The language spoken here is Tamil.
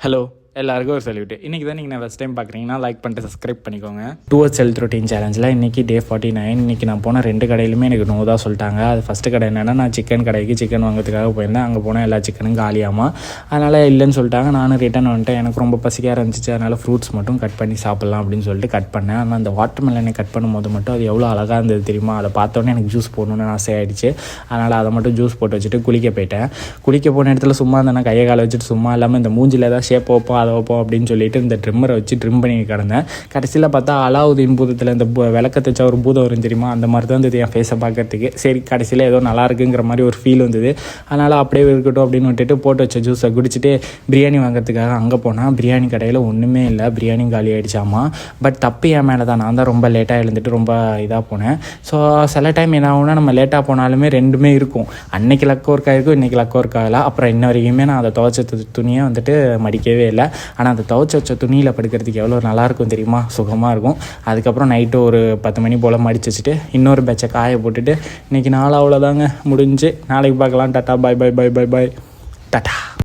ஹலோ எல்லாருக்கும் ஒரு சொல்லிவிட்டு இன்றைக்கி தான் நீங்கள் ஃபஸ்ட் டைம் பார்க்குறீங்கன்னா லைக் பண்ணிட்டு சப்ஸ்கிரைப் பண்ணிக்கோங்க. டுவர்ட்ஸ் ஹெல்த் ரொட்டீன் சேலஞ்சில் இன்றைக்கி டே 49. இன்றைக்கி நான் போன 2 கடையிலுமே எனக்கு நோ தான் சொல்லிட்டாங்க. அது ஃபஸ்ட்டு கடை என்னென்னா, நான் சிக்கன் கடைக்கு சிக்கன் வாங்கிறதுக்காக போயிருந்தேன். அங்கே போனால் எல்லா சிக்கனும் காலியாமா, அதனால் இல்லைன்னு சொல்லிட்டாங்க. நானும் ரிட்டன் வந்துட்டேன். எனக்கு ரொம்ப பசிக்காக இருந்துச்சு, அதனால் ஃப்ரூட்ஸ் மட்டும் கட் பண்ணி சாப்பிட்லாம் அப்படின்னு சொல்லிட்டு கட் பண்ணேன். ஆனால் அந்த வாட்டர் மெலனை கட் பண்ணும்போது மட்டும் அது எவ்வளோ அழகாக இருந்தது தெரியுமா? அதை பார்த்தோன்னே எனக்கு ஜூஸ் போடணுன்னு ஆசை ஆகிடுச்சு. அதனால் அதை மட்டும் ஜூஸ் போட்டு வச்சுட்டு குளிக்க போயிட்டேன். குளிக்க போன இடத்துல சும்மா இருந்தேன், கையை காலை வச்சுட்டு சும்மா இல்லாமல் இந்த மூஞ்சில் ஏதாவது ஷேப் வைப்போம் அதை வைப்போம் அப்படின்னு சொல்லிட்டு இந்த ட்ரிம்மரை வச்சு ட்ரிம் பண்ணி கிடந்தேன். கடைசியில் பார்த்தா அலாவுதீன் பூதத்தில் இந்த விளக்கத்தை வச்சா ஒரு பூதம் வரும் தெரியுமா, அந்த மாதிரி தான் இருந்தது என் ஃபேஸை பார்க்கறதுக்கு. சரி, கடைசியில் ஏதோ நல்லா இருக்குங்கிற மாதிரி ஒரு ஃபீல் வந்தது. அதனால் அப்படியே இருக்கட்டும் அப்படின்னு விட்டுட்டு போட்டு வச்ச ஜூஸை குடிச்சிட்டு பிரியாணி வாங்குறதுக்காக அங்கே போனால் பிரியாணி கடையில் ஒன்றுமே இல்லை, பிரியாணி காலி ஆகிடுச்சாமா. பட் தப்பு என் மேலே தான், நான் தான் ரொம்ப லேட்டாக எழுந்துட்டு ரொம்ப இதாக போனேன். ஸோ சில டைம் என்ன ஆகுனா, நம்ம லேட்டாக போனாலுமே ரெண்டுமே இருக்கும். அன்னைக்கு லக் ஒர்க் ஆகிருக்கும், இன்றைக்கி லக் ஒர்க் ஆகலை. அப்புறம் இன்ன வரைக்குமே நான் அதை துவைச்ச துணியை வந்துட்டு மடிக்கவே இல்லை. ஆனால் அந்த துவைச்ச வச்ச துணியில் படுக்கிறதுக்கு எவ்வளோ நல்லாயிருக்கும் தெரியுமா, சுகமாக இருக்கும். அதுக்கப்புறம் நைட்டு ஒரு 10 மணி போல் மடிச்சு வச்சுட்டு இன்னொரு பேட்சை காய போட்டுட்டு இன்றைக்கி நாள் அவ்வளோதாங்க முடிஞ்சு. நாளைக்கு பார்க்கலாம். டாட்டா, பாய் பாய் பாய் பாய் பாய் டாட்டா.